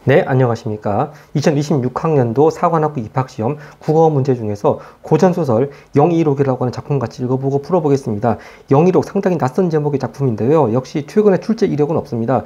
네, 안녕하십니까. 2026학년도 사관학부 입학시험 국어 문제 중에서 고전소설 영일록이라고 하는 작품 같이 읽어보고 풀어보겠습니다. 영일록 상당히 낯선 제목의 작품인데요. 역시 최근에 출제 이력은 없습니다.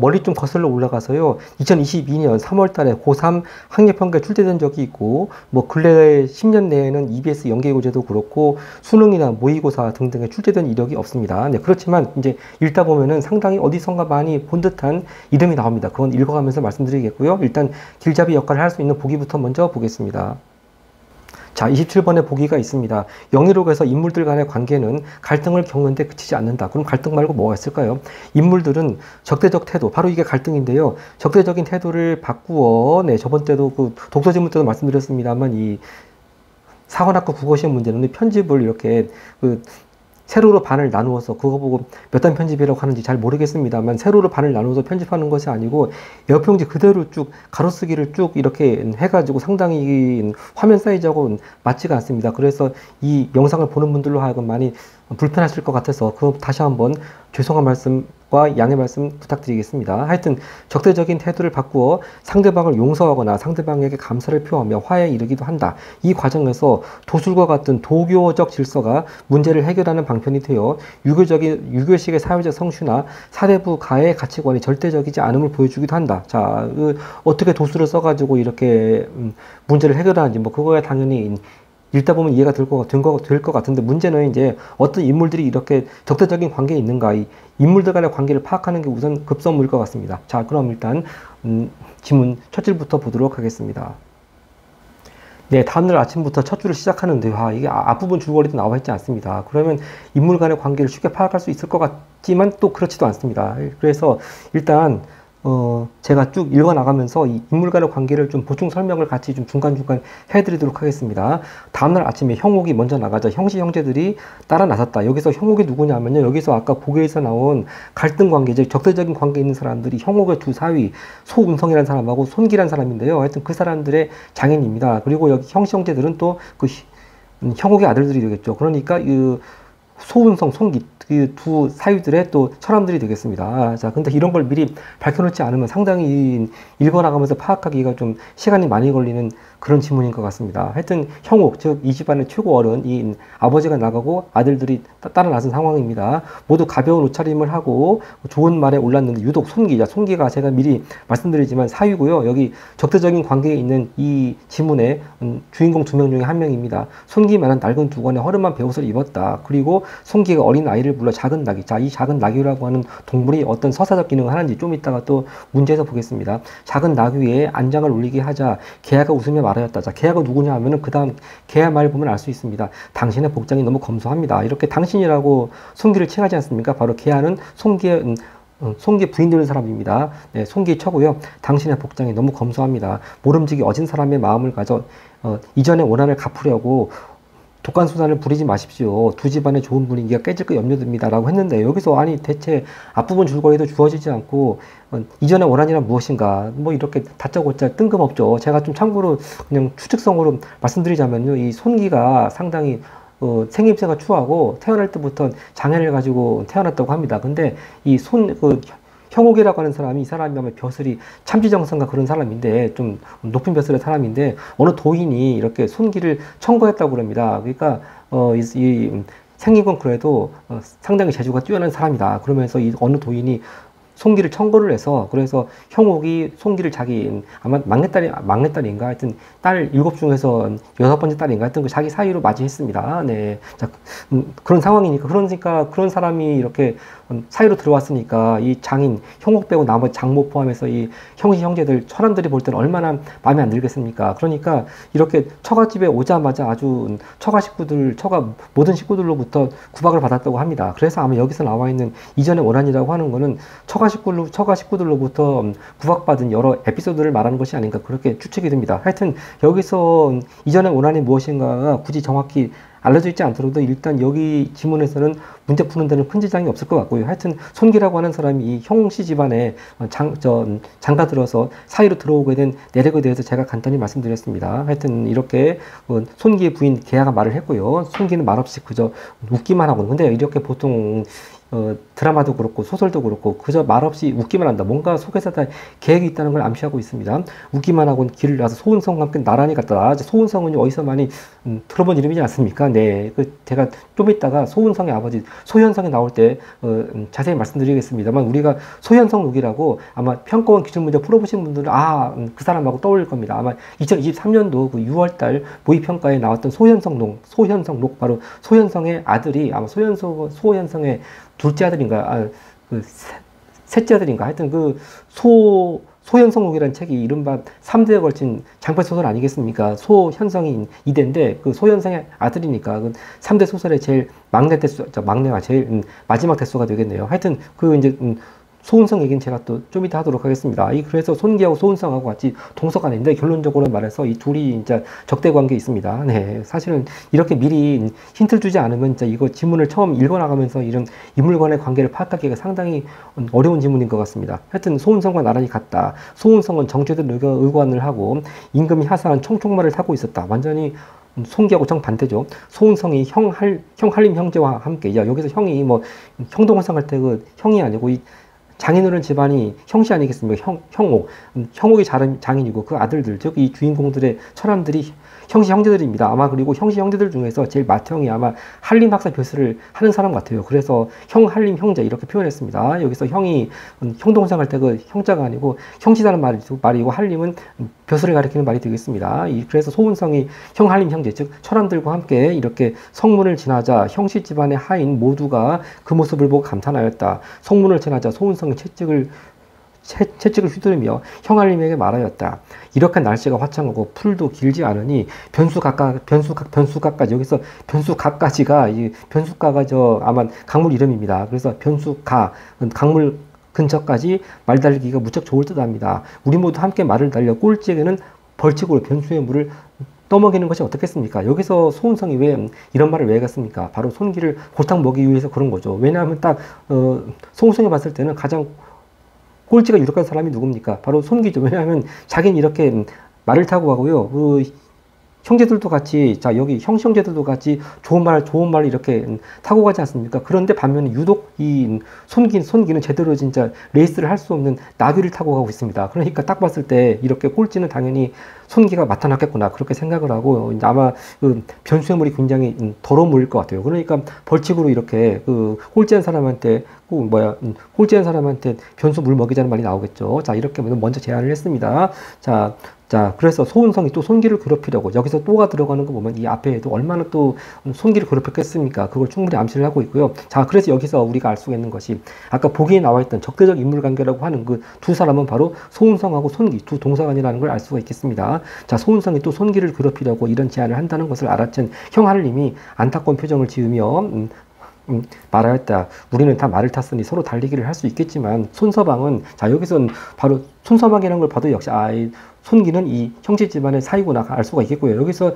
멀리 좀 거슬러 올라가서요. 2022년 3월 달에 고3 학력평가에 출제된 적이 있고, 근래 10년 내에는 EBS 연계고제도 그렇고, 수능이나 모의고사 등등에 출제된 이력이 없습니다. 네, 그렇지만 이제 읽다 보면은 상당히 어디선가 많이 본 듯한 이름이 나옵니다. 그건 읽어가면서 말씀드리겠고요. 일단 길잡이 역할을 할 수 있는 보기부터 먼저 보겠습니다. 자, 27번에 보기가 있습니다. 영일록에서 인물들 간의 관계는 갈등을 겪는데 그치지 않는다. 그럼 갈등 말고 뭐가 있을까요? 인물들은 적대적 태도, 바로 이게 갈등인데요. 적대적인 태도를 바꾸어, 네, 저번 때도 그 독서지문 때도 말씀드렸습니다만, 이 사관학과 국어시험 문제는 편집을 이렇게 세로로 반을 나누어서, 그거 보고 몇 단 편집이라고 하는지 잘 모르겠습니다만, 세로로 반을 나누어서 편집하는 것이 아니고 A4용지 그대로 쭉 가로쓰기를 쭉 이렇게 해가지고 상당히 화면 사이즈하고 맞지가 않습니다. 그래서 이 영상을 보는 분들로 하여금 많이 불편하실 것 같아서 그거 다시 한번 죄송한 말씀과 양해 말씀 부탁드리겠습니다. 하여튼 적대적인 태도를 바꾸어 상대방을 용서하거나 상대방에게 감사를 표하며 화해에 이르기도 한다. 이 과정에서 도술과 같은 도교적 질서가 문제를 해결하는 방편이 되어 유교식의 사회적 성취나 사대부 가의 가치관이 절대적이지 않음을 보여주기도 한다. 자, 어떻게 도술을 써가지고 이렇게 문제를 해결하는지 그거야 당연히 읽다 보면 이해가 될 것 같은데, 문제는 이제 어떤 인물들이 이렇게 적대적인 관계에 있는가, 이 인물들 간의 관계를 파악하는 게 우선 급선무일 것 같습니다. 자, 그럼 일단 지문 첫 줄부터 보도록 하겠습니다. 네, 다음날 아침부터 첫 줄을 시작하는데요. 이게 앞부분 줄거리도 나와 있지 않습니다. 그러면 인물 간의 관계를 쉽게 파악할 수 있을 것 같지만 또 그렇지도 않습니다. 그래서 일단 제가 쭉 읽어나가면서 이 인물 간의 관계를 좀 보충 설명을 같이 좀 중간중간 해드리도록 하겠습니다. 다음날 아침에 형옥이 먼저 나가자 형씨 형제들이 따라 나섰다. 여기서 형옥이 누구냐면요. 여기서 아까 보기에서 나온 갈등 관계, 즉 적대적인 관계에 있는 사람들이 형옥의 두 사위, 소음성이라는 사람하고 손기라는 사람인데요. 하여튼 그 사람들의 장인입니다. 그리고 여기 형씨 형제들은 또 그 형옥의 아들들이 되겠죠. 그러니까 소운성, 손기, 그 두 사위들의 또 처남들이 되겠습니다. 자, 근데 이런 걸 미리 밝혀놓지 않으면 상당히 읽어나가면서 파악하기가 좀 시간이 많이 걸리는 그런 지문인 것 같습니다. 하여튼 형옥, 즉 이 집안의 최고 어른인 아버지가 나가고 아들들이 따라 나선 상황입니다. 모두 가벼운 옷차림을 하고 좋은 말에 올랐는데 유독 손기가 제가 미리 말씀드리지만 사위고요. 여기 적대적인 관계에 있는 이 지문의 주인공 두 명 중에 한 명입니다. 손기만은 낡은 두건의 허름한 베옷을 입었다. 그리고 손기가 어린 아이를 불러 작은 낙이. 자, 이 작은 낙이라고 하는 동물이 어떤 서사적 기능을 하는지 좀 이따가 또 문제에서 보겠습니다. 작은 낙 위에 안장을 올리게 하자 개야가 웃으며 말하였다. 자, 개야가 누구냐 하면은 그 다음 개야 말 보면 알 수 있습니다. 당신의 복장이 너무 검소합니다. 이렇게 당신이라고 손기를 칭하지 않습니까? 바로 개야는 손기 부인 되는 사람입니다. 네, 손기 처고요. 당신의 복장이 너무 검소합니다. 모름지기 어진 사람의 마음을 가져 이전의 원한을 갚으려고 독간소산을 부리지 마십시오. 두 집안의 좋은 분위기가 깨질까 염려됩니다. 라고 했는데, 여기서 아니 대체 앞부분 줄거리도 주어지지 않고 이전의 원한이란 무엇인가 이렇게 다짜고짜 뜬금없죠. 제가 좀 참고로 그냥 추측성으로 말씀드리자면요, 이 손기가 상당히 생김새가 추하고 태어날 때부터 장애를 가지고 태어났다고 합니다. 근데 이 형옥이라고 하는 사람이, 이 사람이 아마 벼슬이 참지정선가 그런 사람인데, 좀 높은 벼슬의 사람인데, 어느 도인이 이렇게 손기를 청거했다고 그럽니다. 그러니까, 생긴 건 그래도 상당히 재주가 뛰어난 사람이다. 그러면서 이 어느 도인이 손기를 청거를 해서, 그래서 형옥이 손기를 자기 아마 막내딸인가 하여튼 딸 7 중에서 6번째 딸인가 하여튼 자기 사위로 맞이했습니다. 네. 자, 그런 상황이니까, 그러니까 그런 사람이 이렇게 사위로 들어왔으니까 이 장인 형옥 빼고 나머지 장모 포함해서 이 형씨 형제들 처남들이 볼 때는 얼마나 마음에 안 들겠습니까? 그러니까 이렇게 처가집에 오자마자 아주 모든 식구들로부터 구박을 받았다고 합니다. 그래서 아마 여기서 나와 있는 이전의 원한이라고 하는 거는 처가 식구들로부터 구박받은 여러 에피소드를 말하는 것이 아닌가 그렇게 추측이 됩니다. 하여튼 여기서 이전의 원한이 무엇인가가 굳이 정확히 알려져 있지 않더라도 일단 여기 지문에서는 문제 푸는 데는 큰 지장이 없을 것 같고요. 하여튼 손기라고 하는 사람이 이 형씨 집안에 장가 들어서 사이로 들어오게 된 내력에 대해서 제가 간단히 말씀드렸습니다. 하여튼 이렇게 손기의 부인 개야가 말을 했고요. 손기는 말없이 그저 웃기만 하고. 근데 이렇게 보통 드라마도 그렇고 소설도 그렇고 그저 말없이 웃기만 한다. 뭔가 속에서 다 계획이 있다는 걸 암시하고 있습니다. 웃기만 하고 길을 나서 소은성과 함께 나란히 갔다. 소은성은 어디서 많이 들어본 이름이지 않습니까? 네, 제가 좀 이따가 소은성의 아버지 소현성이 나올 때 자세히 말씀드리겠습니다만 우리가 소현성 록이라고 아마 평가원 기출 문제 풀어보신 분들은 그 사람하고 떠올릴 겁니다. 아마 2023년도 그 6월달 모의평가에 나왔던 소현성 록 바로 소현성의 아들이 아마 소현성의 둘째 아들인가, 셋째 아들인가, 하여튼 소현성록이라는 책이 이른바 3대에 걸친 장편 소설 아니겠습니까? 소현성이 2대인데, 그 소현성의 아들이니까, 3대 소설의 제일 막내가 제일 마지막 대소가 되겠네요. 하여튼, 소은성 얘기는 제가 또 좀 이따 하도록 하겠습니다. 그래서 손기하고 소은성하고 같이 동서간인데 결론적으로 말해서 이 둘이 진짜 적대 관계에 있습니다. 네. 사실은 이렇게 미리 힌트를 주지 않으면 진짜 이거 지문을 처음 읽어나가면서 이런 인물간의 관계를 파악하기가 상당히 어려운 지문인 것 같습니다. 하여튼 소은성과 나란히 같다. 소은성은 정죄들 의관을 하고 임금이 하사한 청총말을 타고 있었다. 완전히 손기하고 정반대죠. 소은성이 형할림 형제와 함께, 여기서 형이 형동원상할 때 형이 아니고 장인어른 집안이 형씨 아니겠습니까? 형옥이 장인이고 그 아들들, 즉 이 주인공들의 처남들이 형씨 형제들입니다. 아마 그리고 형씨 형제들 중에서 제일 맏형이 아마 한림 학사 벼슬을 하는 사람 같아요. 그래서 한림 형제 이렇게 표현했습니다. 여기서 형이 형동상할 때 그 형자가 아니고 형씨라는 말이고 한림은 벼슬을 가리키는 말이 되겠습니다. 그래서 소은성이 한림 형제, 즉 처남들과 함께 이렇게 성문을 지나자 형씨 집안의 하인 모두가 그 모습을 보고 감탄하였다. 성문을 지나자 소은성이 채찍을 휘두르며 형할림에게 말하였다. 이렇게 날씨가 화창하고 풀도 길지 않으니 변수가까지, 여기서 변수가까지가 변수가가 아마 강물 이름입니다. 그래서 변수가 강물 근처까지 말 달리기가 무척 좋을 듯합니다. 우리 모두 함께 말을 달려 꼴찌에게는 벌칙으로 변수의 물을 떠먹이는 것이 어떻겠습니까? 여기서 소은성이 왜 이런 말을 왜 했습니까? 바로 손기를 골탕 먹이기 위해서 그런 거죠. 왜냐하면 딱 소은성이 봤을 때는 가장 꼴찌가 유력한 사람이 누굽니까? 바로 손기죠. 왜냐하면 자기는 이렇게 말을 타고 가고요. 형제들도 같이, 여기 형제들도 같이 좋은 말 이렇게 타고 가지 않습니까? 그런데 반면에 유독 이 손기는 제대로 진짜 레이스를 할 수 없는 나귀를 타고 가고 있습니다. 그러니까 딱 봤을 때 이렇게 꼴찌는 당연히 손기가 맡아놨겠구나. 그렇게 생각을 하고, 아마 변수의 굉장히 더러운 물일 것 같아요. 그러니까 벌칙으로 이렇게 꼴찌한 사람한테 변수 물 먹이자는 말이 나오겠죠. 이렇게 먼저 제안을 했습니다. 그래서 소은성이 또 손기를 괴롭히려고, 여기서 또가 들어가는 거 보면 이 앞에도 얼마나 또 손기를 괴롭혔겠습니까? 그걸 충분히 암시를 하고 있고요. 그래서 여기서 우리가 알 수가 있는 것이 아까 보기에 나와 있던 적대적 인물 관계라고 하는 그 두 사람은 바로 소은성하고 손기, 두 동서간이라는 걸 알 수가 있겠습니다. 소은성이 또 손기를 괴롭히려고 이런 제안을 한다는 것을 알아챈 형할림이 안타까운 표정을 지으며 말하였다. 우리는 다 말을 탔으니 서로 달리기를 할 수 있겠지만 손서방은, 여기서는 바로 손서방이라는 걸 봐도 역시 손기는 이 형제 집안의 사이구나 알 수가 있겠고요. 여기서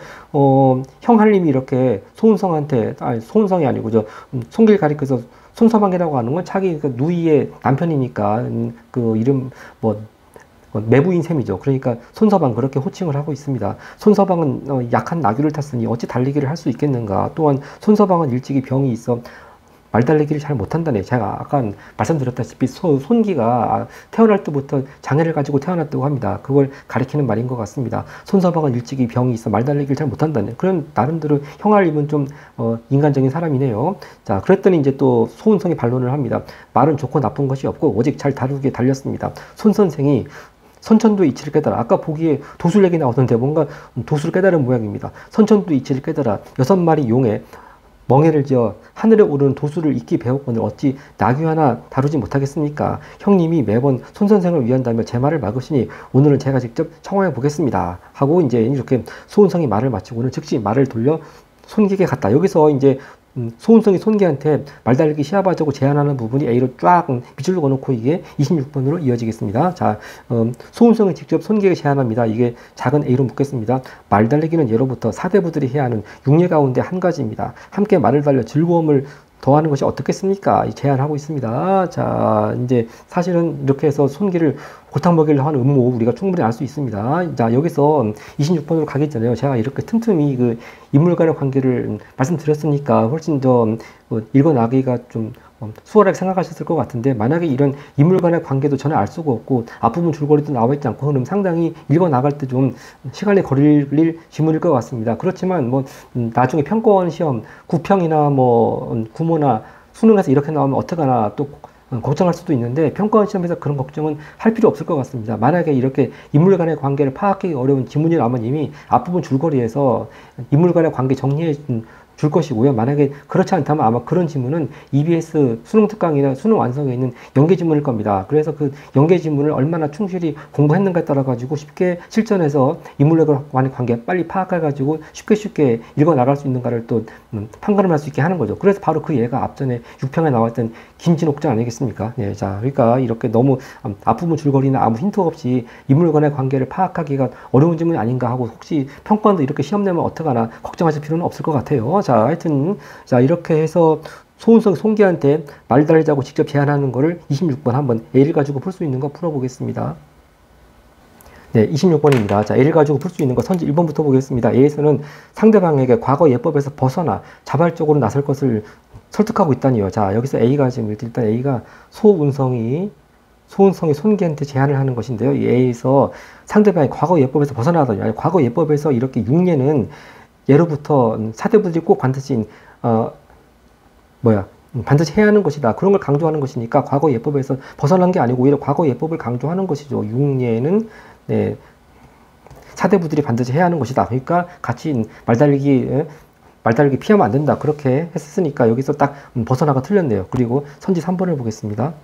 형할림이 이렇게 소은성이 아니고 손기를 가리켜서 손서방이라고 하는 건 자기 누이의 남편이니까 그 이름 매부인 셈이죠. 그러니까 손서방 그렇게 호칭을 하고 있습니다. 손서방은 약한 나귀를 탔으니 어찌 달리기를 할 수 있겠는가. 또한 손서방은 일찍이 병이 있어 말 달리기를 잘 못한다네. 제가 아까 말씀드렸다시피 손기가 태어날 때부터 장애를 가지고 태어났다고 합니다. 그걸 가리키는 말인 것 같습니다. 손서방은 일찍이 병이 있어 말 달리기를 잘 못한다네. 그런 나름대로 형할림은 좀 인간적인 사람이네요. 그랬더니 이제 또 소은성이 반론을 합니다. 말은 좋고 나쁜 것이 없고 오직 잘 다루기에 달렸습니다. 손 선생이 선천도의 이치를 깨달아. 아까 보기에 도술 얘기 나오던데 뭔가 도술을 깨달은 모양입니다. 선천도의 이치를 깨달아 6마리 용에 멍에를 지어 하늘에 오르는 도술을 익히 배웠거늘 어찌 나귀 하나 다루지 못하겠습니까? 형님이 매번 손 선생을 위한다며 제 말을 막으시니 오늘은 제가 직접 청하해 보겠습니다. 하고 이제 이렇게 소은성이 말을 마치고는 즉시 말을 돌려 손기에게 갔다. 여기서 이제 소은성이 손기한테 말 달리기 시합하자고 제안하는 부분이 A로 쫙 밑줄로 그어놓고 이게 26번으로 이어지겠습니다. 소은성이 직접 손기에게 제안합니다. 이게 작은 A로 묻겠습니다. 말 달리기는 예로부터 사대부들이 해야 하는 육예 가운데 한 가지입니다. 함께 말을 달려 즐거움을 더하는 것이 어떻겠습니까? 제안하고 있습니다. 이제 사실은 이렇게 해서 손기를 골탕 먹이려 하는 음모 우리가 충분히 알 수 있습니다. 여기서 26번으로 가기 전에요. 제가 이렇게 틈틈이 그 인물 간의 관계를 말씀드렸으니까 훨씬 더 읽어나가기가 좀 수월하게 생각하셨을 것 같은데, 만약에 이런 인물 간의 관계도 전혀 알 수가 없고 앞부분 줄거리도 나와 있지 않고 그럼 상당히 읽어 나갈 때 좀 시간이 걸릴 지문일 것 같습니다. 그렇지만 뭐 나중에 평가원 시험 구평이나 뭐 구모나 수능에서 이렇게 나오면 어떡하나 또 걱정할 수도 있는데, 평가원 시험에서 그런 걱정은 할 필요 없을 것 같습니다. 만약에 이렇게 인물 간의 관계를 파악하기 어려운 지문이 나오면 이미 앞부분 줄거리에서 인물 간의 관계 정리해 줄 것이고요. 만약에 그렇지 않다면 아마 그런 지문은 EBS 수능 특강이나 수능 완성에 있는 연계 지문일 겁니다. 그래서 그 연계 지문을 얼마나 충실히 공부했는가에 따라 가지고 쉽게 실전에서 인물간의 관계 빨리 파악해 가지고 쉽게 읽어 나갈 수 있는가를 또 판가름할 수 있게 하는 거죠. 그래서 바로 그 예가 앞전에 6평에 나왔던 김진옥장 아니겠습니까? 네, 자, 그러니까 이렇게 너무 앞부분 줄거리나 아무 힌트 없이 인물 간의 관계를 파악하기가 어려운 질문이 아닌가 하고, 혹시 평가원도 이렇게 시험 내면 어떡하나 걱정하실 필요는 없을 것 같아요. 자, 하여튼 자, 이렇게 해서 소은성 송기한테 말 달리자고 직접 제안하는 거를 26번 한번 A를 가지고 풀 수 있는 거 풀어보겠습니다. 네, 26번입니다. 자, A를 가지고 풀 수 있는 거 선지 1번부터 보겠습니다. A에서는 상대방에게 과거 예법에서 벗어나 자발적으로 나설 것을 설득하고 있다니요. 자, 여기서 A가 지금 일단 A가 소은성이 손기한테 제안을 하는 것인데요. 이 A에서 상대방이 과거 예법에서 벗어나더니, 아니, 과거 예법에서 이렇게 6예는 예로부터 사대부들이 꼭 반드시 반드시 해야 하는 것이다. 그런 걸 강조하는 것이니까 과거 예법에서 벗어난 게 아니고 오히려 과거 예법을 강조하는 것이죠. 6예는 네, 사대부들이 반드시 해야 하는 것이다. 그러니까 같이 말달리기 피하면 안 된다. 그렇게 했으니까 여기서 딱 벗어나가 틀렸네요. 그리고 선지 3번을 보겠습니다.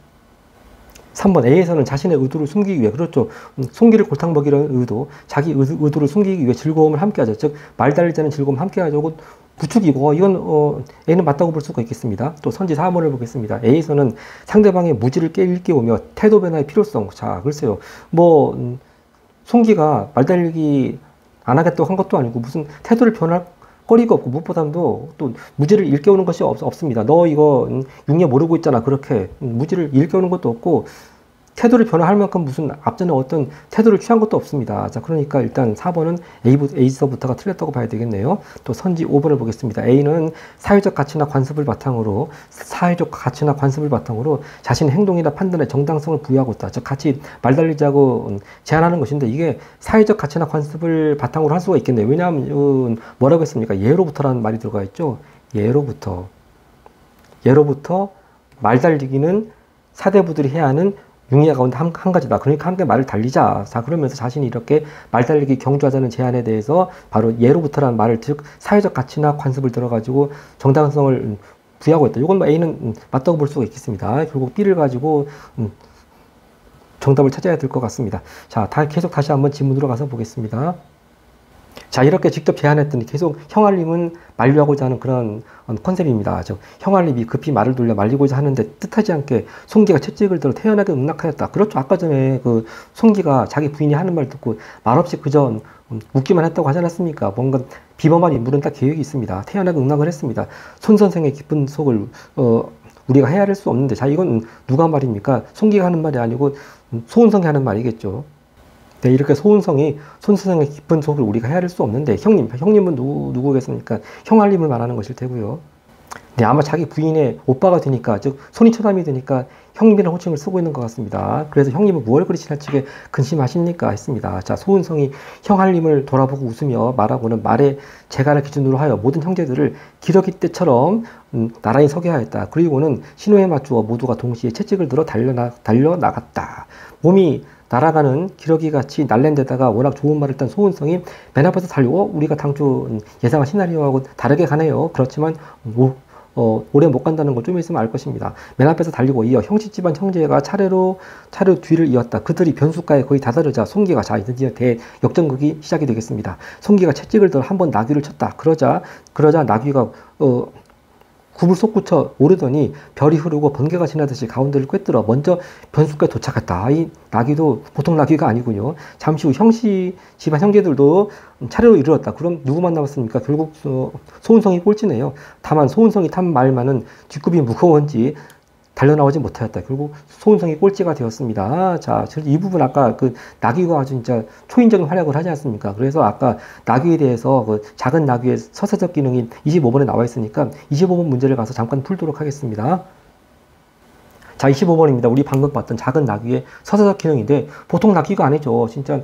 3번 A에서는 자신의 의도를 숨기기 위해, 그렇죠, 송기를 골탕 먹이려는 의도, 자기 의도를 숨기기 위해 즐거움을 함께하자. 즉 말달리자는 즐거움 함께하자고 부추기고, 이건 A는 맞다고 볼 수가 있겠습니다. 또 선지 4번을 보겠습니다. A에서는 상대방의 무지를 일깨우며 태도 변화의 필요성. 자, 글쎄요, 뭐 송기가 말달리기 안 하겠다고 한 것도 아니고 무슨 태도를 변할 거리가 없고, 무엇보다도 또 무지를 일깨우는 것이 없습니다. 너 이거 6년 모르고 있잖아. 그렇게 무지를 일깨우는 것도 없고 태도를 변화할 만큼 무슨 앞전에 어떤 태도를 취한 것도 없습니다. 자, 그러니까 일단 4번은 A서부터가 틀렸다고 봐야 되겠네요. 또 선지 5번을 보겠습니다. A는 사회적 가치나 관습을 바탕으로 자신의 행동이나 판단에 정당성을 부여하고 있다. 즉 같이 말달리자고 제안하는 것인데, 이게 사회적 가치나 관습을 바탕으로 할 수가 있겠네요. 왜냐하면 뭐라고 했습니까? 예로부터라는 말이 들어가 있죠. 예로부터 말달리기는 사대부들이 해야 하는 융야 가운데 한 가지다. 그러니까 함께 말을 달리자. 자, 그러면서 자신이 이렇게 말달리기 경주하자는 제안에 대해서 바로 예로부터라는 말을, 즉 사회적 가치나 관습을 들어가지고 정당성을 부여하고 있다. 이건 A는 맞다고 볼 수가 있겠습니다. 결국 B를 가지고 정답을 찾아야 될 것 같습니다. 자, 계속 다시 한번 지문으로 가서 보겠습니다. 자, 이렇게 직접 제안했더니 계속 형알림은 만류하고자 하는 그런 컨셉입니다. 즉 형알림이 급히 말을 돌려 말리고자 하는데 뜻하지 않게 송기가 채찍을 들어 태연하게 응낙하였다. 그렇죠. 아까 전에 그 송기가 자기 부인이 하는 말 듣고 말없이 그저 웃기만 했다고 하지 않았습니까? 뭔가 비범한 인물은 딱 계획이 있습니다. 태연하게 응낙을 했습니다. 손 선생의 깊은 속을 우리가 헤아릴 수 없는데, 자, 이건 누가 말입니까? 송기가 하는 말이 아니고 소은성이 하는 말이겠죠. 네, 이렇게 소은성이 손 선생의 깊은 속을 우리가 헤아릴 수 없는데, 형님은 누구겠습니까? 형알림을 말하는 것일 테고요. 네, 아마 자기 부인의 오빠가 되니까, 즉 손이 처담이 되니까 형님이라는 호칭을 쓰고 있는 것 같습니다. 그래서 형님은 무얼 그리 지나치게 근심하십니까? 했습니다. 자, 소은성이 형알림을 돌아보고 웃으며 말하고는 말의 재간을 기준으로 하여 모든 형제들을 기러기 때처럼 나란히 서게 하였다. 그리고는 신호에 맞추어 모두가 동시에 채찍을 들어 달려나갔다. 몸이 날아가는 기러기같이 날랜데다가 워낙 좋은 말을 딴 소은성이 맨 앞에서 달리고, 우리가 당초 예상한 시나리오하고 다르게 가네요. 그렇지만 오래 못 간다는 걸 좀 있으면 알 것입니다. 맨 앞에서 달리고 이어 형씨 집안 형제가 차례로 뒤를 이었다. 그들이 변숫가에 거의 다다르자 송기가, 자, 이제 대역전극이 시작이 되겠습니다. 송기가 채찍을 들어 한번 나귀를 쳤다. 그러자 나귀가 굽을 솟구쳐 오르더니 별이 흐르고 번개가 지나듯이 가운데를 꿰뚫어 먼저 변숫가에 도착했다. 이 나귀도 보통 나귀가 아니군요. 잠시 후 형씨 집안 형제들도 차례로 이르렀다. 그럼 누구만 남았습니까? 결국 소은성이 꼴찌네요. 다만 소은성이 탄 말만은 뒷굽이 무거웠는지 달려나오지 못하였다. 결국 소은성이 꼴찌가 되었습니다. 자, 이 부분 아까 그 나귀가 아주 진짜 초인적인 활약을 하지 않습니까? 그래서 아까 나귀에 대해서 그 작은 나귀의 서사적 기능이 25번에 나와 있으니까 25번 문제를 가서 잠깐 풀도록 하겠습니다. 자, 25번입니다. 우리 방금 봤던 작은 나귀의 서사적 기능인데 보통 나귀가 아니죠. 진짜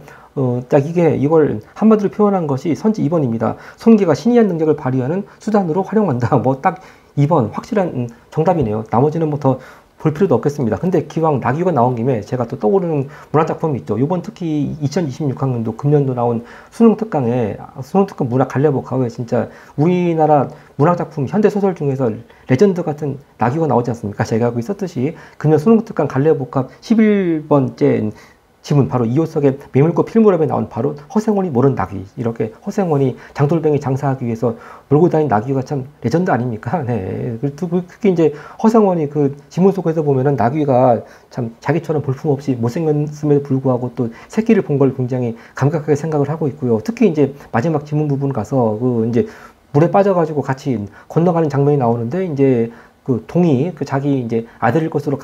딱 이걸 한마디로 표현한 것이 선지 2번입니다. 손기가 신이한 능력을 발휘하는 수단으로 활용한다. 뭐 딱 2번 확실한 정답이네요. 나머지는 뭐 더 볼 필요도 없겠습니다. 근데 기왕 나귀가 나온 김에 제가 또 떠오르는 문학작품이 있죠. 이번 특히 2026학년도 금년도 나온 수능특강에 수능특강 문학 갈래복화에 진짜 우리나라 문학작품 현대소설 중에서 레전드 같은 나귀가 나오지 않습니까? 제가 알고 있었듯이 금년 수능특강 갈래복합 11번째 지문, 바로 이호석의 메밀꽃 필무렵에 나온 바로 허생원이 모른 나귀. 이렇게 허생원이 장돌뱅이 장사하기 위해서 몰고 다닌 나귀가 참 레전드 아닙니까? 네. 특히 이제 허생원이 그 지문 속에서 보면은 나귀가 참 자기처럼 볼품없이 못생겼음에도 불구하고 또 새끼를 본 걸 굉장히 감각하게 생각을 하고 있고요. 특히 이제 마지막 지문 부분 가서 그 이제 물에 빠져가지고 같이 건너가는 장면이 나오는데 이제 그 동이 그 자기 이제 아들일 것으로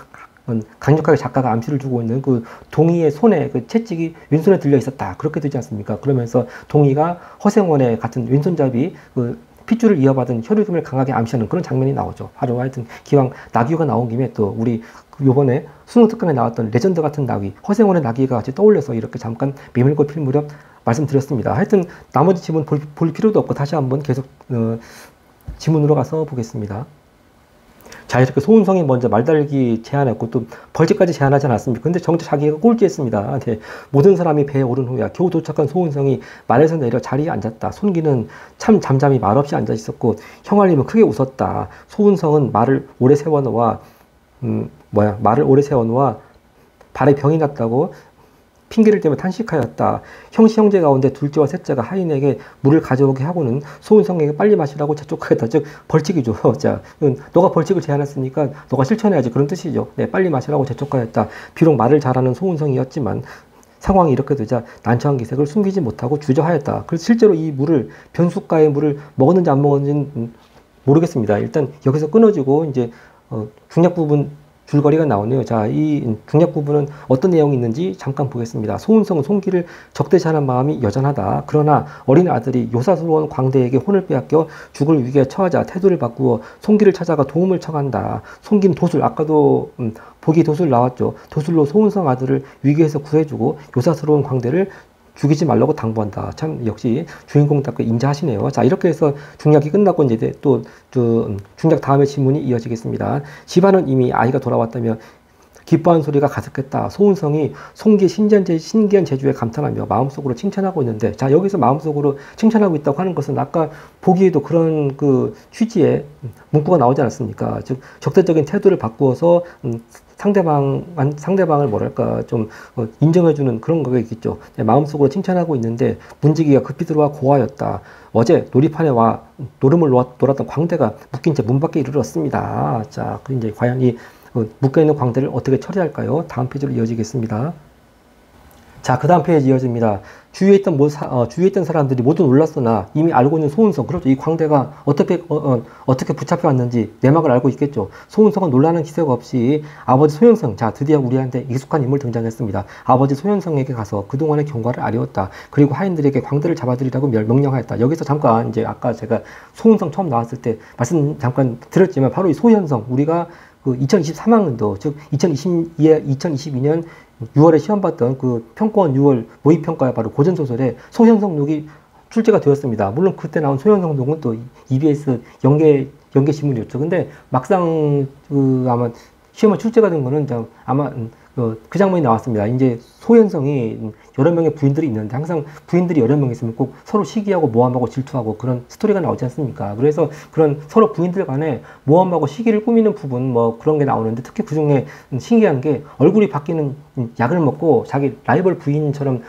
강력하게 작가가 암시를 주고 있는 그 동의의 손에 그 채찍이 왼손에 들려 있었다. 그렇게 되지 않습니까? 그러면서 동의가 허생원의 같은 왼손잡이 그 핏줄을 이어받은 혈육임을 강하게 암시하는 그런 장면이 나오죠. 바로 하여튼 기왕 나귀가 나온 김에 또 우리 요번에 수능특강에 나왔던 레전드 같은 나귀, 허생원의 나귀가 같이 떠올려서 이렇게 잠깐 메밀꽃 필 무렵 말씀드렸습니다. 하여튼 나머지 지문 볼 필요도 없고 다시 한번 계속 지문으로 가서 보겠습니다. 자, 이렇게 소은성이 먼저 말달기 제안했고 또 벌칙까지 제안하지 않았습니까? 근데 정작 자기가 꼴찌했습니다. 네. 모든 사람이 배에 오른 후야 겨우 도착한 소은성이 말에서 내려 자리에 앉았다. 손기는 참 잠잠히 말없이 앉아 있었고 형알림은 크게 웃었다. 소은성은 말을 오래 세워놓아 발에 병이 났다고 핑계를 대며 탄식하였다. 형제 가운데 둘째와 셋째가 하인에게 물을 가져오게 하고는 소은성에게 빨리 마시라고 재촉하였다. 즉 벌칙이죠. 자, 너가 벌칙을 제안했으니까 너가 실천해야지, 그런 뜻이죠. 네, 빨리 마시라고 재촉하였다. 비록 말을 잘하는 소은성이었지만 상황이 이렇게 되자 난처한 기색을 숨기지 못하고 주저하였다. 그래서 실제로 이 물을, 변숫가의 물을 먹었는지 안 먹었는지는 모르겠습니다. 일단 여기서 끊어지고 이제 중략 부분 줄거리가 나오네요. 자, 이 중략 부분은 어떤 내용이 있는지 잠깐 보겠습니다. 소은성은 손기를 적대시하는 마음이 여전하다. 그러나 어린 아들이 요사스러운 광대에게 혼을 빼앗겨 죽을 위기에 처하자 태도를 바꾸어 손기를 찾아가 도움을 청한다. 손기는 도술, 아까도 보기 도술 나왔죠. 도술로 소은성 아들을 위기에서 구해주고 요사스러운 광대를 죽이지 말라고 당부한다. 참 역시 주인공답게 인자하시네요. 자, 이렇게 해서 중략이 끝났고 이제 또 중략 다음에 지문이 이어지겠습니다. 집안은 이미 아이가 돌아왔다며 기뻐하는 소리가 가득했다. 소은성이 송기의 신기한 재주에 감탄하며 마음속으로 칭찬하고 있는데, 자, 여기서 마음속으로 칭찬하고 있다고 하는 것은 아까 보기에도 그런 그 취지의 문구가 나오지 않았습니까? 즉 적대적인 태도를 바꾸어서 상대방을 뭐랄까 좀 인정해주는 그런 거가 있겠죠. 마음속으로 칭찬하고 있는데 문지기가 급히 들어와 고하였다. 어제 놀이판에 와 노름을 놀았던 광대가 묶인 채 문 밖에 이르렀습니다. 자, 그 이제 과연 이 묶여있는 광대를 어떻게 처리할까요? 다음 페이지로 이어지겠습니다. 자, 그 다음 페이지 이어집니다. 주위에 있던 사람들이 모두 놀랐으나 이미 알고 있는 소은성, 그렇죠. 이 광대가 어떻게 붙잡혀 왔는지 내막을 알고 있겠죠. 소은성은 놀라는 기색 없이 아버지 소현성, 자, 드디어 우리한테 익숙한 인물 등장했습니다. 아버지 소현성에게 가서 그동안의 경과를 아뢰었다. 그리고 하인들에게 광대를 잡아들이라고 명령하였다. 여기서 잠깐 이제 아까 제가 소은성 처음 나왔을 때 말씀 잠깐 드렸지만 바로 이 소현성, 우리가 그 2023학년도, 즉 2022년 6월에 시험 봤던 그 평가원 6월 모의평가에 바로 고전소설에 소현성 녹이 출제가 되었습니다. 물론 그때 나온 소현성 녹은 또 EBS 연계 신문이었죠. 근데 막상 아마 시험에 출제가 된 거는 아마 그 장면이 나왔습니다. 이제 소현성이 여러 명의 부인들이 있는데 항상 부인들이 여러 명 있으면 꼭 서로 시기하고 모함하고 질투하고 그런 스토리가 나오지 않습니까? 그래서 그런 서로 부인들 간에 모함하고 시기를 꾸미는 부분 뭐 그런 게 나오는데 특히 그 중에 신기한 게 얼굴이 바뀌는 약을 먹고 자기 라이벌 부인처럼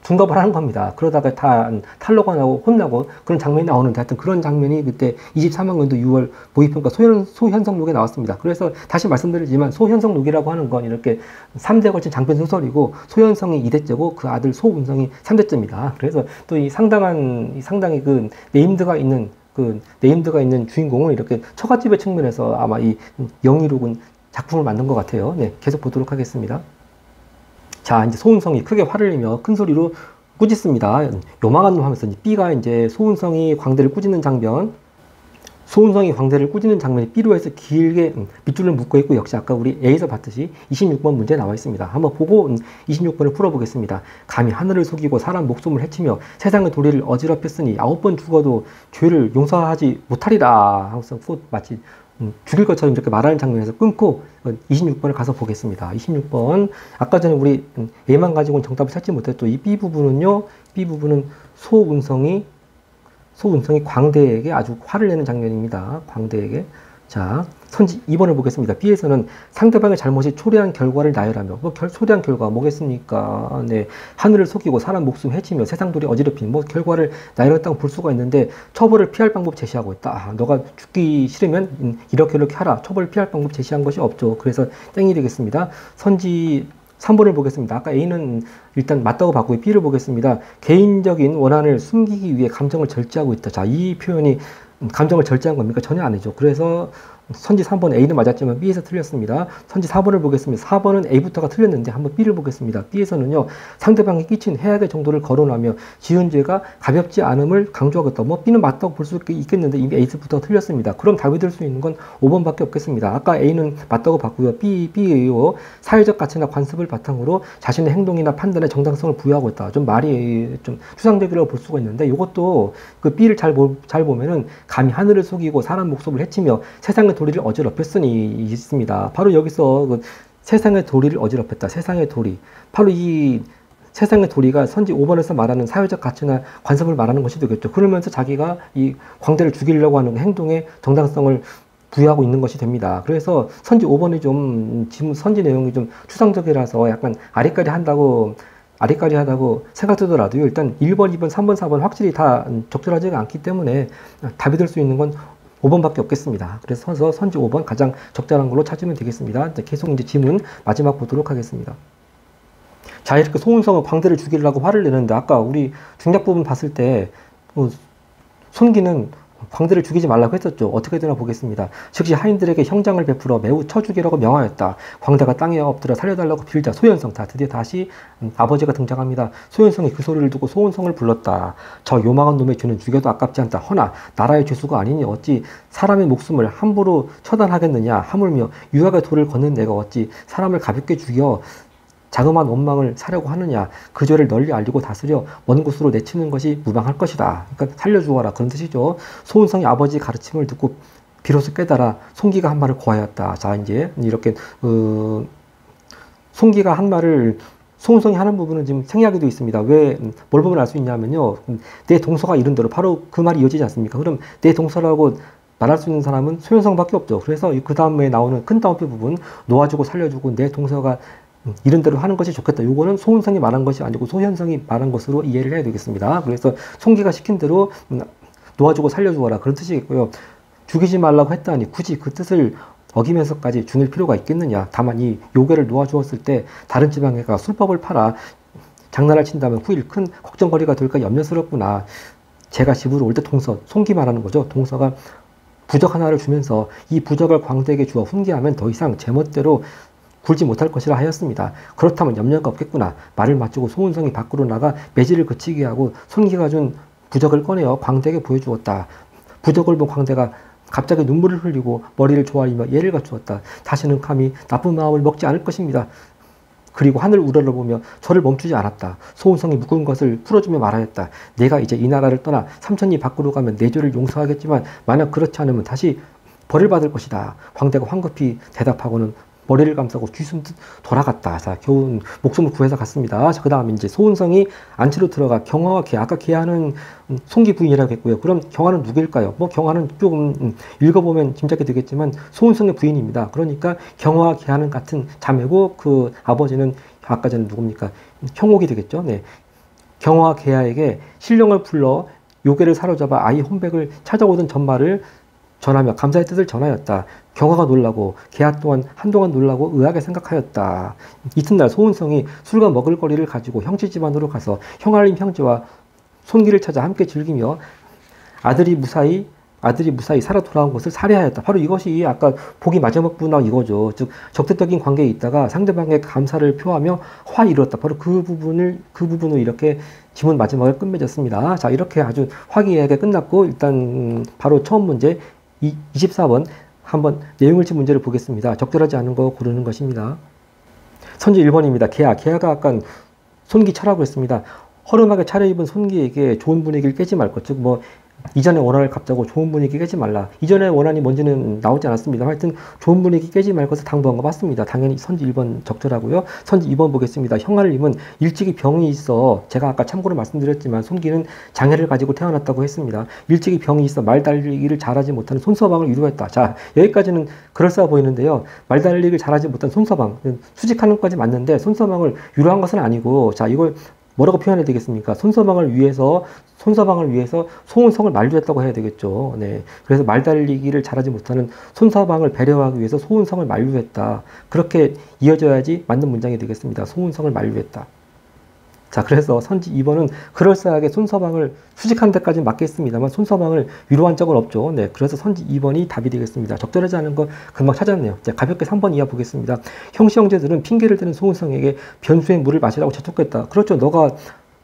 둔갑을 하는 겁니다. 그러다가 다 탈로가 나고 혼나고 그런 장면이 나오는데 하여튼 그런 장면이 그때 23학년도 6월 모의평가 소현성록에 나왔습니다. 그래서 다시 말씀드리지만 소현성록이라고 하는 건 이렇게 3대 걸친 장편 소설이고 소현성이 2대째고 그 아들 소은성이 3대째입니다. 그래서 또 이 상당히 그 네임드가 있는 주인공은 이렇게 처갓집의 측면에서 아마 이 영희록은 작품을 만든 것 같아요. 네, 계속 보도록 하겠습니다. 자, 이제 소은성이 크게 화를 내며 큰 소리로 꾸짖습니다. 요망한 놈 하면서 B가 이제 소은성이 광대를 꾸짖는 장면. 소은성이 광대를 꾸짖는 장면이 B로 해서 길게 밑줄을 묶고 있고, 역시 아까 우리 A에서 봤듯이 26번 문제에 나와 있습니다. 한번 보고 26번을 풀어보겠습니다. 감히 하늘을 속이고 사람 목숨을 해치며 세상의 도리를 어지럽혔으니 9번 죽어도 죄를 용서하지 못하리라. 항상 꼭 마치 죽일 것처럼 이렇게 말하는 장면에서 끊고 26번을 가서 보겠습니다. 26번. 아까 전에 우리 A만 가지고는 정답을 찾지 못했죠. 이 B 부분은요. B 부분은 소은성이 광대에게 아주 화를 내는 장면입니다. 광대에게. 자, 선지 2번을 보겠습니다. B에서는 상대방의 잘못이 초래한 결과를 나열하며, 초래한 결과 뭐겠습니까? 네, 하늘을 속이고 사람 목숨 해치며 세상돌이 어지럽힌 결과를 나열했다고 볼 수가 있는데, 처벌을 피할 방법 제시하고 있다. 아, 너가 죽기 싫으면 이렇게 하라. 처벌을 피할 방법 제시한 것이 없죠. 그래서 땡이 되겠습니다. 선지 3번을 보겠습니다. 아까 A는 일단 맞다고 봤고요. B를 보겠습니다. 개인적인 원한을 숨기기 위해 감정을 절제하고 있다. 자, 이 표현이 감정을 절제한 겁니까? 전혀 아니죠. 그래서 선지 3번 A는 맞았지만 B에서 틀렸습니다. 선지 4번을 보겠습니다. 4번은 A부터가 틀렸는데 한번 B를 보겠습니다. B에서는요, 상대방이 끼친 해악의 정도를 거론하며 지은 죄가 가볍지 않음을 강조하겠다. B는 맞다고 볼 수 있겠는데 이미 A부터가 틀렸습니다. 그럼 답이 될 수 있는 건 5번밖에 없겠습니다. 아까 A는 맞다고 봤고요. B의 사회적 가치나 관습을 바탕으로 자신의 행동이나 판단에 정당성을 부여하고 있다. 좀 말이 좀 추상적이라고 볼 수가 있는데, 이것도 그 B를 잘 보면은 감히 하늘을 속이고 사람 목숨을 해치며 세상의 도리를 어지럽혔으니 있습니다. 바로 여기서 그 세상의 도리를 어지럽혔다. 세상의 도리. 바로 이 세상의 도리가 선지 5번에서 말하는 사회적 가치나 관습을 말하는 것이 되겠죠. 그러면서 자기가 이 광대를 죽이려고 하는 행동에 정당성을 부여하고 있는 것이 됩니다. 그래서 선지 5번이 지금 선지 내용이 좀 추상적이라서 약간 아리까리 하다고 생각되더라도 일단 1번, 2번, 3번, 4번 확실히 다 적절하지가 않기 때문에 답이 될 수 있는 건 5번밖에 없겠습니다. 그래서 선지 5번 가장 적절한 걸로 찾으면 되겠습니다. 계속 이제 지문 마지막 보도록 하겠습니다. 자, 이렇게 소은성은 광대를 죽이려고 화를 내는데, 아까 우리 중략 부분 봤을 때 손기는 광대를 죽이지 말라고 했었죠. 어떻게 되나 보겠습니다. 즉시 하인들에게 형장을 베풀어 매우 쳐 죽이라고 명하였다. 광대가 땅에 엎드려 살려달라고 빌자. 소현성. 자, 드디어 다시 아버지가 등장합니다. 소현성이 그 소리를 듣고 소은성을 불렀다. 저 요망한 놈의 죄는 죽여도 아깝지 않다. 허나 나라의 죄수가 아니니 어찌 사람의 목숨을 함부로 처단하겠느냐. 하물며 유학의 도를 걷는 내가 어찌 사람을 가볍게 죽여 자그마한 원망을 사려고 하느냐. 그 죄를 널리 알리고 다스려 먼 곳으로 내치는 것이 무방할 것이다. 그러니까 살려주어라, 그런 뜻이죠. 소은성이 아버지 가르침을 듣고 비로소 깨달아 송기가 한 말을 고하였다. 자, 이제 이렇게 송기가 한 말을 소은성이 하는 부분은 지금 생략에도 있습니다. 왜, 뭘 보면 알 수 있냐면요, 내 동서가 이른 대로 바로 그 말이 이어지지 않습니까? 그럼 내 동서라고 말할 수 있는 사람은 소현성밖에 없죠. 그래서 그 다음에 나오는 큰 따옴표 부분, 놓아주고 살려주고 내 동서가 이런 대로 하는 것이 좋겠다. 요거는 소은성이 말한 것이 아니고 소현성이 말한 것으로 이해를 해야 되겠습니다. 그래서 송기가 시킨 대로 놓아주고 살려주어라, 그런 뜻이겠고요. 죽이지 말라고 했다니 굳이 그 뜻을 어기면서까지 죽일 필요가 있겠느냐. 다만 이 요괴를 놓아주었을 때 다른 지방에가 술법을 팔아 장난을 친다면 후일 큰 걱정거리가 될까 염려스럽구나. 제가 집으로 올 때 송기 말하는 거죠. 동서가 부적 하나를 주면서 이 부적을 광대에게 주어 훈계하면 더 이상 제멋대로 굴지 못할 것이라 하였습니다. 그렇다면 염려가 없겠구나. 말을 마치고 소은성이 밖으로 나가 매질을 그치게 하고 손기가 준 부적을 꺼내어 광대에게 보여주었다. 부적을 본 광대가 갑자기 눈물을 흘리고 머리를 조아리며 예를 갖추었다. 다시는 감히 나쁜 마음을 먹지 않을 것입니다. 그리고 하늘 우러러보며 저를 멈추지 않았다. 소은성이 묶은 것을 풀어주며 말하였다. 내가 이제 이 나라를 떠나 삼천리 밖으로 가면 내 죄를 용서하겠지만 만약 그렇지 않으면 다시 벌을 받을 것이다. 광대가 황급히 대답하고는 머리를 감싸고 쥐순 듯 돌아갔다. 자, 겨우 목숨을 구해서 갔습니다. 자, 그 다음에 이제 소은성이 안치로 들어가 경화와 개, 아까 개하는 송기 부인이라고 했고요. 그럼 경화는 누구일까요? 경화는 조금 읽어보면 짐작이 되겠지만 소은성의 부인입니다. 그러니까 경화와 개하는 같은 자매고, 그 아버지는 아까 전에 누굽니까? 형옥이 되겠죠. 네. 경화와 개하에게 신령을 불러 요괴를 사로잡아 아이 혼백을 찾아오던 전말을 전하며 감사의 뜻을 전하였다. 경화가 놀라고 개하 또한 한동안 놀라고 의아하게 생각하였다. 이튿날 소은성이 술과 먹을거리를 가지고 형제 집안으로 가서 형알림 형제와 손기를 찾아 함께 즐기며 아들이 무사히 살아 돌아온 것을 살해하였다. 바로 이것이 아까 보기 마지막 부분하고 이거죠. 즉 적대적인 관계에 있다가 상대방의 감사를 표하며 화에 이르렀다. 바로 그 부분을 이렇게 지문 마지막에 끝맺었습니다. 자, 이렇게 아주 화기애애하게 끝났고, 일단 바로 처음 문제 24번 한번 내용일치 문제를 보겠습니다. 적절하지 않은 거 고르는 것입니다. 선지 1번입니다. 개화가 아까 손기차라고 했습니다. 허름하게 차려입은 손기에게 좋은 분위기를 깨지 말 것. 즉, 이전의 원한을 갚자고 좋은 분위기 깨지 말라. 이전의 원한이 뭔지는 나오지 않았습니다. 하여튼 좋은 분위기 깨지 말 것을 당부한 거 맞습니다. 당연히 선지 1번 적절하고요. 선지 2번 보겠습니다. 형아님은 일찍이 병이 있어. 제가 아까 참고로 말씀드렸지만 손기는 장애를 가지고 태어났다고 했습니다. 일찍이 병이 있어 말 달리기를 잘하지 못하는 손서방을 위로했다. 자, 여기까지는 그럴싸해 보이는데요. 말 달리기를 잘하지 못한 손서방. 수직하는 것까지 맞는데 손서방을 위로한 것은 아니고, 자, 이걸 뭐라고 표현해야 되겠습니까? 손서방을 위해서 소은성을 만류했다고 해야 되겠죠. 네. 그래서 말 달리기를 잘하지 못하는 손서방을 배려하기 위해서 소은성을 만류했다. 그렇게 이어져야지 맞는 문장이 되겠습니다. 소은성을 만류했다. 자, 그래서 선지 2번은 그럴싸하게 손서방을 수직한 데까지 맞겠습니다만 손서방을 위로한 적은 없죠. 네, 그래서 선지 2번이 답이 되겠습니다. 적절하지 않은 거 금방 찾았네요. 자, 가볍게 3번 이하 보겠습니다. 형씨 형제들은 핑계를 대는 소은성에게 변수의 물을 마시라고 재촉했다. 그렇죠. 너가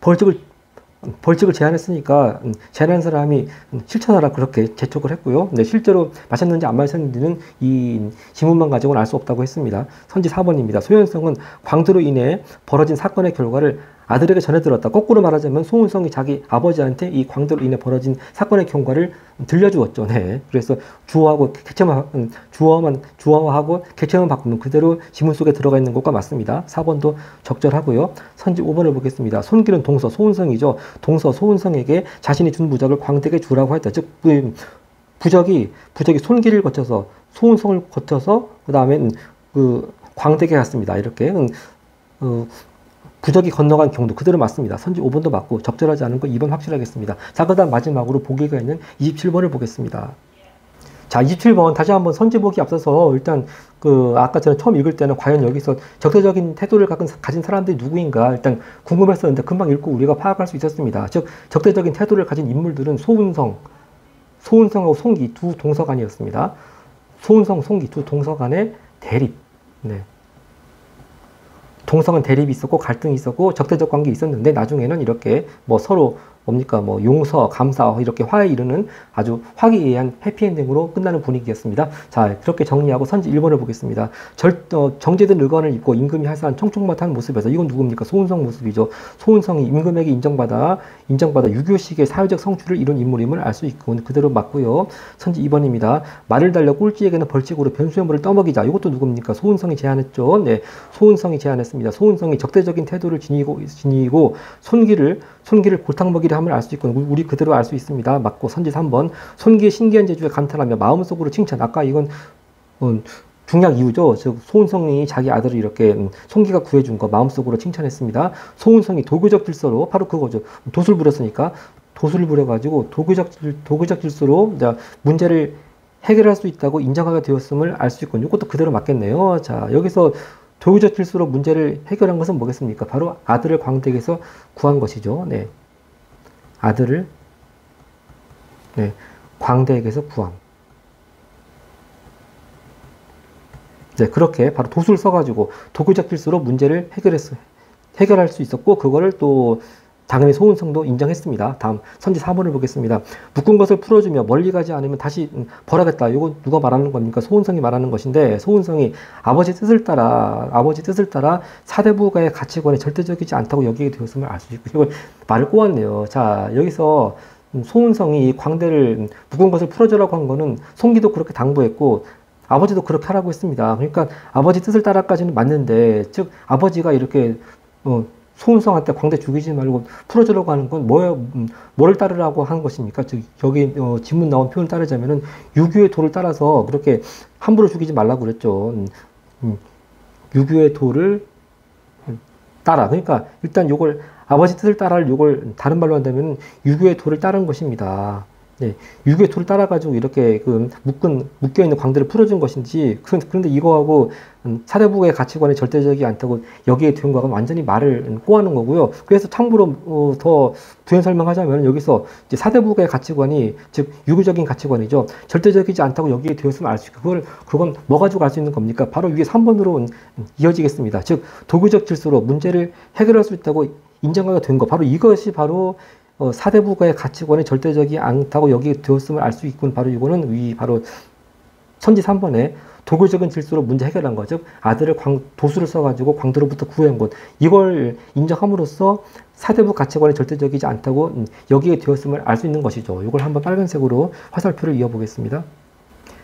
벌칙을 제안했으니까 제안한 사람이 실천하라 그렇게 재촉을 했고요. 네, 실제로 마셨는지 안 마셨는지는 이 지문만 가지고는 알 수 없다고 했습니다. 선지 4번입니다. 소현성은 광도로 인해 벌어진 사건의 결과를 아들에게 전해 들었다. 거꾸로 말하자면 소은성이 자기 아버지한테 이 광도로 인해 벌어진 사건의 경과를 들려주었죠. 네. 그래서 주어하고 주어하고 객체만 바꾸면 그대로 지문 속에 들어가 있는 것과 맞습니다. 4번도 적절하고요. 선지 5번을 보겠습니다. 손길은 동서 소은성이죠. 동서 소은성에게 자신이 준 부적을 광대에게 주라고 했다. 즉 부적이 손길을 거쳐서 소은성을 거쳐서 그 다음에 광대에게 갔습니다. 이렇게 부적이 건너간 경도 그대로 맞습니다. 선지 5번도 맞고 적절하지 않은 거 2번 확실하겠습니다. 자, 그 다음 마지막으로 보기가 있는 27번을 보겠습니다. 자, 27번 다시 한번 선지 보기 앞서서 일단 아까 전에 처음 읽을 때는 과연 여기서 적대적인 태도를 가진 사람들이 누구인가 일단 궁금했었는데 금방 읽고 우리가 파악할 수 있었습니다. 즉 적대적인 태도를 가진 인물들은 소은성하고 송기 두 동서간이었습니다. 소은성, 송기 두 동서간의 대립. 네. 동서간 대립이 있었고 갈등이 있었고 적대적 관계 있었는데 나중에는 이렇게 서로 용서, 감사 이렇게 화해에 이르는 아주 화기애애한 해피엔딩으로 끝나는 분위기였습니다. 자, 그렇게 정리하고 선지 1번을 보겠습니다. 정제된 의관을 입고 임금이 하사한 청총맞한 모습에서 이건 누굽니까? 소은성 모습이죠. 소은성이 임금에게 인정받아 유교식의 사회적 성취를 이룬 인물임을 알 수 있고 그대로 맞고요. 선지 2번입니다. 말을 달려 꼴찌에게는 벌칙으로 변수의 물을 떠먹이자. 이것도 누굽니까? 소은성이 제안했죠. 네, 소은성이 제안했습니다. 소은성이 적대적인 태도를 지니고 손기를 골탕 먹이려 함을 알 수 있고 우리 그대로 알 수 있습니다. 맞고 선지 3번 손기의 신기한 재주에 감탄하며 마음속으로 칭찬. 아까 이건 중요한 이유죠. 즉 소은성이 자기 아들을 이렇게 손기가 구해준 거 마음속으로 칭찬했습니다. 소은성이 도교적 질서로 바로 그거죠. 도술 부렸으니까 도술을 부려가지고 도교적 질서로 문제를 해결할 수 있다고 인정하게 되었음을 알 수 있고 이것도 그대로 맞겠네요. 자, 여기서 도교적 질서로 문제를 해결한 것은 뭐겠습니까? 바로 아들을 광대에게서 구한 것이죠. 네. 아들을 광대에게서 구함. 네, 그렇게 바로 도수를 써가지고 도교적 질서로 문제를 해결할 수 있었고 그거를 또 당연히 소은성도 인정했습니다. 다음 선지 4번을 보겠습니다. 묶은 것을 풀어주며 멀리 가지 않으면 다시 벌하겠다. 이거 누가 말하는 겁니까? 소은성이 말하는 것인데 소은성이 아버지 뜻을 따라 사대부가의 가치관에 절대적이지 않다고 여기게 되었음을 알 수 있고 이걸 말을 꼬았네요. 자, 여기서 소은성이 광대를 묶은 것을 풀어주라고 한 거는 송기도 그렇게 당부했고 아버지도 그렇게 하라고 했습니다. 그러니까 아버지 뜻을 따라까지는 맞는데 즉 아버지가 이렇게 소은성한테 광대 죽이지 말고 풀어주려고 하는 건 뭐를 따르라고 하는 것입니까? 즉 여기 지문 나온 표현을 따르자면은 유교의 도를 따라서 그렇게 함부로 죽이지 말라고 그랬죠. 유교의 도를 따라. 그러니까 일단 요걸 아버지 뜻을 따라를 요걸 다른 말로 한다면 유교의 도를 따른 것입니다. 네, 유교의 도를 따라가지고 이렇게 묶여있는 광대를 풀어준 것인지, 그런데 이거하고 사대부의 가치관이 절대적이 않다고 여기에 된 거하고 완전히 말을 꼬아는 거고요. 그래서 참고로 더 부연 설명하자면 여기서 이제 사대부의 가치관이, 즉 유교적인 가치관이죠. 절대적이지 않다고 여기에 되었으면 알 수 있고, 그건 뭐 가지고 알 수 있는 겁니까? 바로 위에 3번으로 이어지겠습니다. 즉 도교적 질서로 문제를 해결할 수 있다고 인정하게 된 거, 바로 이것이 바로 사대부가의 가치관이 절대적이 않다고 여기에 되었음을 알 수 있군. 바로 이거는 바로 선지 3번에 도교적인 질서로 문제 해결한 거, 즉 아들을 도수를 써가지고 광도로부터 구해온 것, 이걸 인정함으로써 사대부 가치관이 절대적이지 않다고 여기에 되었음을 알 수 있는 것이죠. 이걸 한번 빨간색으로 화살표를 이어보겠습니다.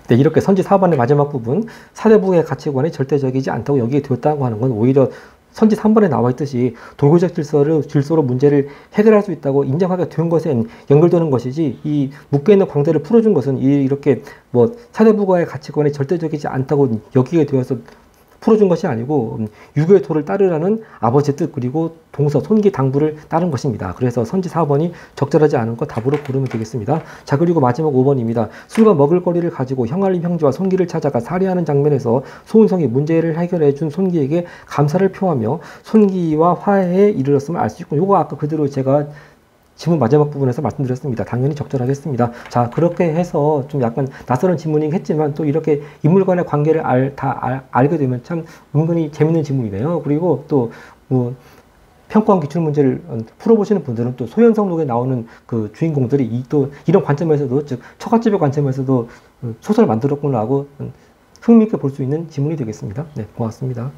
네, 이렇게 선지 4번의 마지막 부분, 사대부의 가치관이 절대적이지 않다고 여기에 되었다고 하는 건 오히려 선지 3번에 나와 있듯이 도교적 질서로 문제를 해결할 수 있다고 인정하게 된 것에 연결되는 것이지, 이 묶여있는 광대를 풀어준 것은 이렇게 사대부가의 가치관이 절대적이지 않다고 여기에 되어서 풀어준 것이 아니고 유교의 토를 따르라는 아버지의 뜻, 그리고 동서, 손기, 당부를 따른 것입니다. 그래서 선지 4번이 적절하지 않은 것 답으로 고르면 되겠습니다. 자, 그리고 마지막 5번입니다. 술과 먹을거리를 가지고 형알림 형제와 손기를 찾아가 살해하는 장면에서 소은성이 문제를 해결해 준 손기에게 감사를 표하며 손기와 화해에 이르렀음을 알 수 있고, 요거 아까 그대로 제가 지문 마지막 부분에서 말씀드렸습니다. 당연히 적절하겠습니다. 자, 그렇게 해서 좀 약간 낯설은 질문이긴 했지만 또 이렇게 인물 간의 관계를 알게 되면 참 은근히 재밌는 질문이네요. 그리고 또 평가원 기출문제를 풀어보시는 분들은 또 소현성록에 나오는 그 주인공들이 또 이런 관점에서도, 즉 처갓집의 관점에서도 소설을 만들었구나 하고 흥미있게 볼 수 있는 질문이 되겠습니다. 네, 고맙습니다.